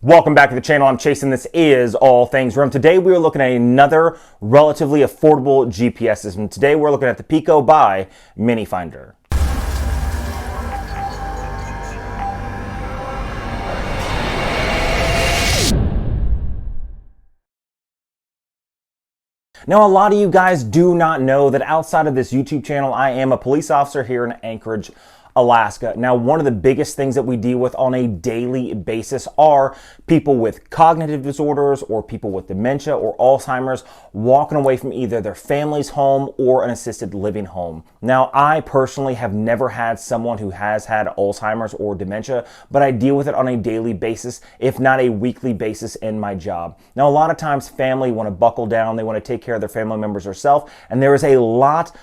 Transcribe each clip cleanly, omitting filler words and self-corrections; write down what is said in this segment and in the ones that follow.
Welcome back to the channel. I'm Chase and this is All Things Room. Today we are looking at another relatively affordable GPS system. Today we're looking at the Pico by MiniFinder. Now, a lot of you guys do not know that outside of this YouTube channel, I am a police officer here in Anchorage, Alaska. Now, one of the biggest things that we deal with on a daily basis are people with cognitive disorders or people with dementia or Alzheimer's walking away from either their family's home or an assisted living home. Now, I personally have never had someone who has had Alzheimer's or dementia, but I deal with it on a daily basis, if not a weekly basis in my job. Now, a lot of times family want to buckle down, they want to take care of their family members herself, and there is a lot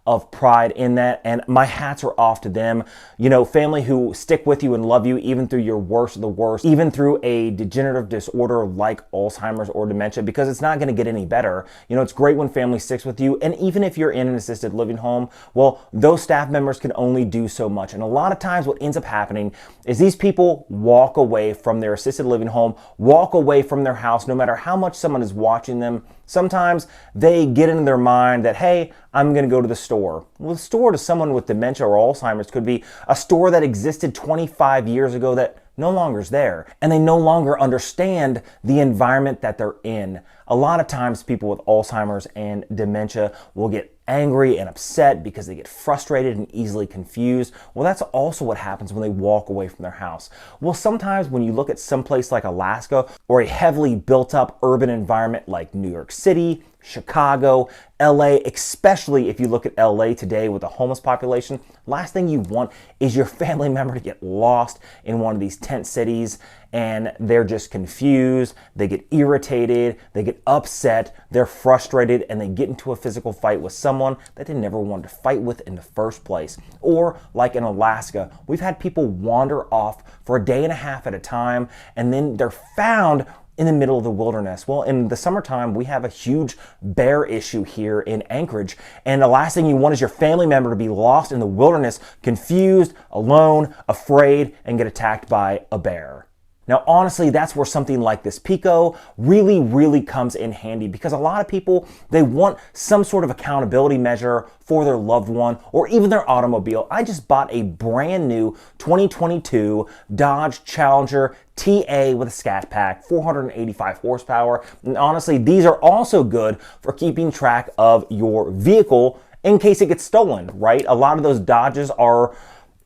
of pride in that, and my hats are off to them. You know, family who stick with you and love you even through your worst of the worst, even through a degenerative disorder like Alzheimer's or dementia, because it's not going to get any better. You know, it's great when family sticks with you, and even if you're in an assisted living home, well, those staff members can only do so much. And a lot of times what ends up happening is these people walk away from their assisted living home, walk away from their house, no matter how much someone is watching them. Sometimes they get into their mind that, hey, I'm going to go to the store. Well, the store to someone with dementia or Alzheimer's could be a store that existed 25 years ago that no longer is there, and they no longer understand the environment that they're in. A lot of times people with Alzheimer's and dementia will get angry and upset because they get frustrated and easily confused. Well, that's also what happens when they walk away from their house. Well, sometimes when you look at some place like Alaska or a heavily built up urban environment like New York City, Chicago, LA, especially if you look at LA today with a homeless population, last thing you want is your family member to get lost in one of these tent cities and they're just confused, they get irritated, they get upset, they're frustrated, and they get into a physical fight with someone that they never wanted to fight with in the first place. Or like in Alaska, we've had people wander off for a day and a half at a time, and then they're found in the middle of the wilderness. Well, in the summertime, we have a huge bear issue here in Anchorage, and the last thing you want is your family member to be lost in the wilderness, confused, alone, afraid, and get attacked by a bear. Now, honestly, that's where something like this Pico really comes in handy, because a lot of people, they want some sort of accountability measure for their loved one or even their automobile. I just bought a brand new 2022 Dodge Challenger TA with a Scat Pack, 485 horsepower. And honestly, these are also good for keeping track of your vehicle in case it gets stolen, right? A lot of those Dodges are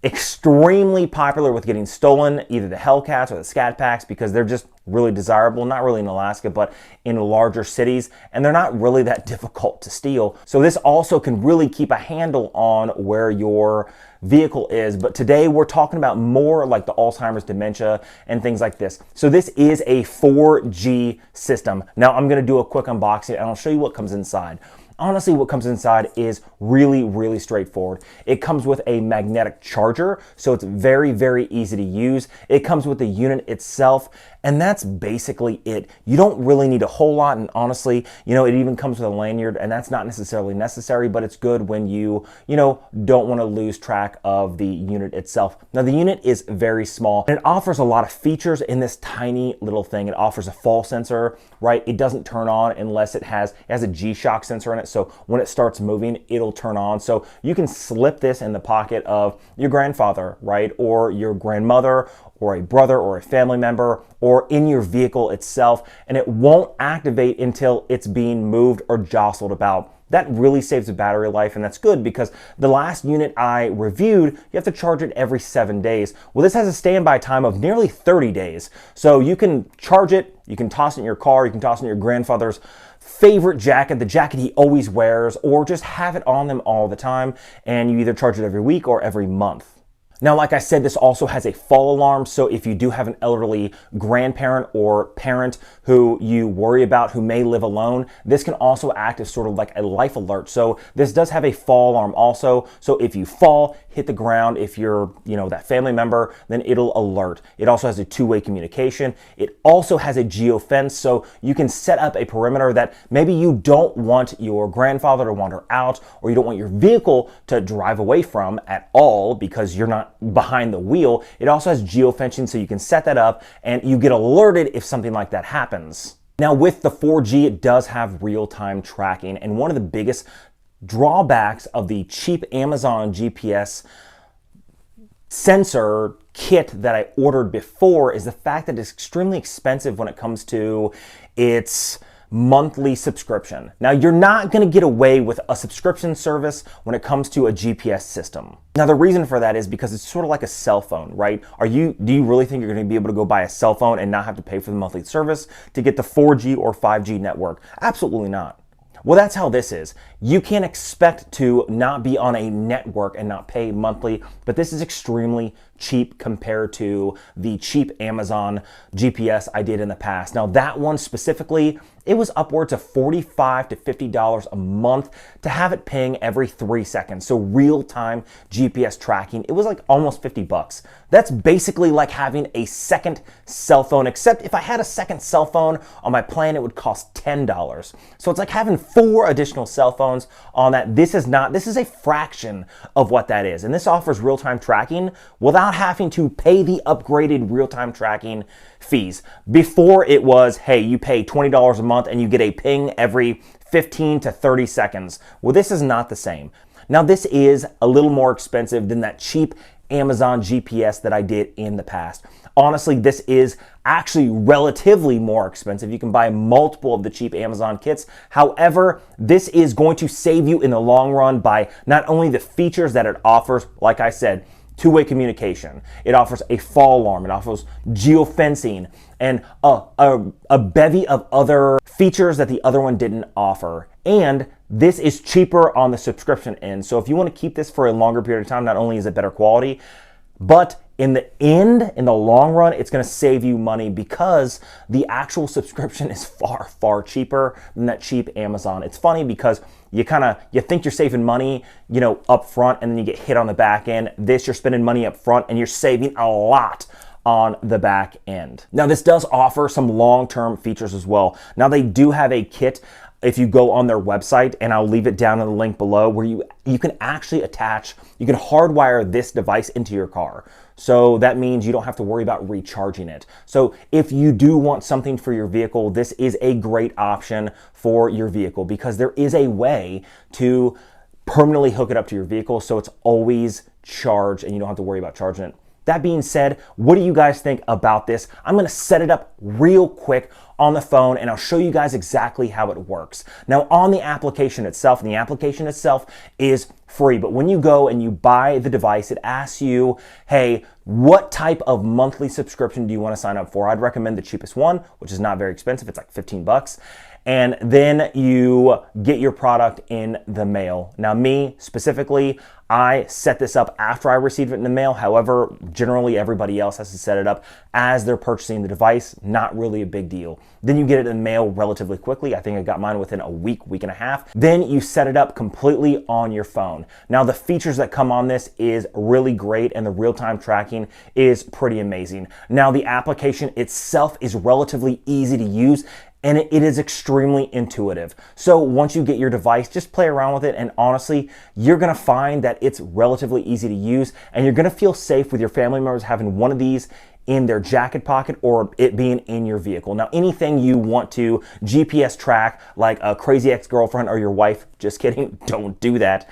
extremely popular with getting stolen, either the Hellcats or the Scat Packs, because they're just really desirable, not really in Alaska, but in larger cities, and they're not really that difficult to steal. So this also can really keep a handle on where your vehicle is. But today we're talking about more like the Alzheimer's, dementia, and things like this. So this is a 4G system. Now I'm going to do a quick unboxing and I'll show you what comes inside. Honestly, what comes inside is really straightforward. It comes with a magnetic charger, so it's very easy to use. It comes with the unit itself, and that's basically it. You don't really need a whole lot, and honestly, you know, it even comes with a lanyard, and that's not necessarily necessary, but it's good when you don't want to lose track of the unit itself. Now, the unit is very small, and it offers a lot of features in this tiny little thing. It offers a fall sensor, right? It doesn't turn on unless it has a G-Shock sensor in it. So when it starts moving, it'll turn on. So you can slip this in the pocket of your grandfather, right? Or your grandmother, or a brother, or a family member, or in your vehicle itself, and it won't activate until it's being moved or jostled about. That really saves the battery life, and that's good because the last unit I reviewed, you have to charge it every 7 days. Well, this has a standby time of nearly 30 days. So you can charge it, you can toss it in your car, you can toss it in your grandfather's favorite jacket, the jacket he always wears, or just have it on them all the time, and you either charge it every week or every month. Now, like I said, this also has a fall alarm, so if you do have an elderly grandparent or parent who you worry about who may live alone, this can also act as sort of like a life alert. So this does have a fall alarm also, so if you fall, hit the ground, if you're, that family member, then it'll alert. It also has a two-way communication. It also has a geofence, so you can set up a perimeter that maybe you don't want your grandfather to wander out, or you don't want your vehicle to drive away from at all because you're not behind the wheel. It also has geofencing, so you can set that up and you get alerted if something like that happens. Now with the 4G, it does have real-time tracking, and one of the biggest drawbacks of the cheap Amazon GPS sensor kit that I ordered before is the fact that it's extremely expensive when it comes to its monthly subscription. Now, you're not going to get away with a subscription service when it comes to a GPS system. Now, the reason for that is because it's sort of like a cell phone, right? Do you really think you're going to be able to go buy a cell phone and not have to pay for the monthly service to get the 4G or 5G network? Absolutely not. Well, that's how this is. You can't expect to not be on a network and not pay monthly, but this is extremely cheap compared to the cheap Amazon GPS I did in the past. Now, that one specifically, it was upwards of $45 to $50 a month to have it ping every 3 seconds. So real-time GPS tracking, it was like almost 50 bucks. That's basically like having a second cell phone, except if I had a second cell phone on my plan, it would cost $10. So it's like having 4 additional cell phones on that. This is a fraction of what that is. And this offers real-time tracking without having to pay the upgraded real-time tracking fees. Before it was, hey, you pay $20 a month and you get a ping every 15 to 30 seconds. Well, this is not the same. Now, this is a little more expensive than that cheap Amazon GPS that I did in the past. Honestly, this is actually relatively more expensive. You can buy multiple of the cheap Amazon kits. However, this is going to save you in the long run by not only the features that it offers, like I said, two-way communication. It offers a fall alarm. It offers geofencing and a bevy of other features that the other one didn't offer. And this is cheaper on the subscription end. So if you want to keep this for a longer period of time, not only is it better quality, but in the end, in the long run, it's going to save you money because the actual subscription is far, far cheaper than that cheap Amazon. It's funny because you think you're saving money, up front, and then you get hit on the back end. This, you're spending money up front and you're saving a lot on the back end. Now, this does offer some long-term features as well. Now, they do have a kit if you go on their website, and I'll leave it down in the link below, where you can actually you can hardwire this device into your car. So that means you don't have to worry about recharging it. So if you do want something for your vehicle, this is a great option for your vehicle because there is a way to permanently hook it up to your vehicle so it's always charged and you don't have to worry about charging it. That being said, what do you guys think about this? I'm going to set it up real quick on the phone and I'll show you guys exactly how it works. Now, on the application itself, and the application itself is free, but when you go and you buy the device, it asks you, hey, what type of monthly subscription do you want to sign up for? I'd recommend the cheapest one, which is not very expensive. It's like 15 bucks. And then you get your product in the mail. Now, me specifically, I set this up after I received it in the mail. However, generally everybody else has to set it up as they're purchasing the device. Not really a big deal. Then you get it in the mail relatively quickly. I think I got mine within a week, week and a half. Then you set it up completely on your phone. Now, the features that come on this is really great, and the real-time tracking is pretty amazing. Now, the application itself is relatively easy to use, and it is extremely intuitive. So once you get your device, just play around with it, and honestly, you're gonna find that it's relatively easy to use, and you're gonna feel safe with your family members having one of these in their jacket pocket or it being in your vehicle. Now, anything you want to GPS track, like a crazy ex-girlfriend or your wife, just kidding, don't do that.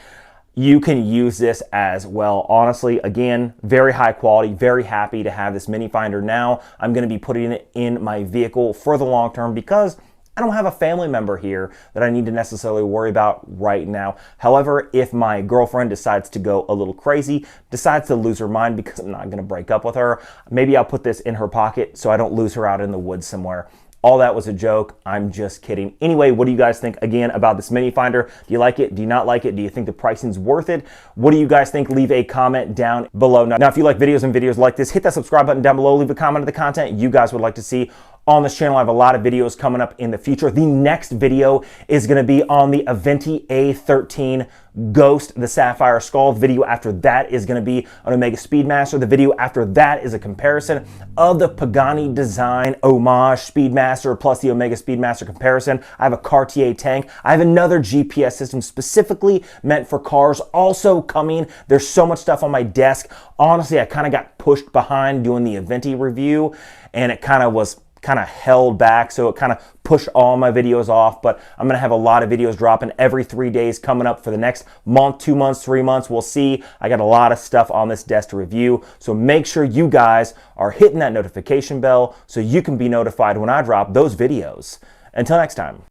You can use this as well. Honestly, again, very high quality, very happy to have this MiniFinder now. I'm gonna be putting it in my vehicle for the long term because I don't have a family member here that I need to necessarily worry about right now. However, if my girlfriend decides to go a little crazy, decides to lose her mind because I'm not gonna break up with her, maybe I'll put this in her pocket so I don't lose her out in the woods somewhere. All that was a joke. I'm just kidding. Anyway, what do you guys think again about this MiniFinder? Do you like it? Do you not like it? Do you think the pricing's worth it? What do you guys think? Leave a comment down below. Now, if you like videos like this, hit that subscribe button down below. Leave a comment on the content you guys would like to see on this channel. I have a lot of videos coming up in the future. The next video is going to be on the Aventi A13 Ghost, the Sapphire Skull. The video after that is going to be an Omega Speedmaster. The video after that is a comparison of the Pagani design homage Speedmaster plus the Omega Speedmaster comparison. I have a Cartier tank. I have another GPS system specifically meant for cars also coming. There's so much stuff on my desk. Honestly, I kind of got pushed behind doing the Aventi review, and it kind of held back, so it kind of pushed all my videos off. But I'm going to have a lot of videos dropping every 3 days coming up for the next month, 2 months, 3 months. We'll see. I got a lot of stuff on this desk to review, so make sure you guys are hitting that notification bell so you can be notified when I drop those videos. Until next time.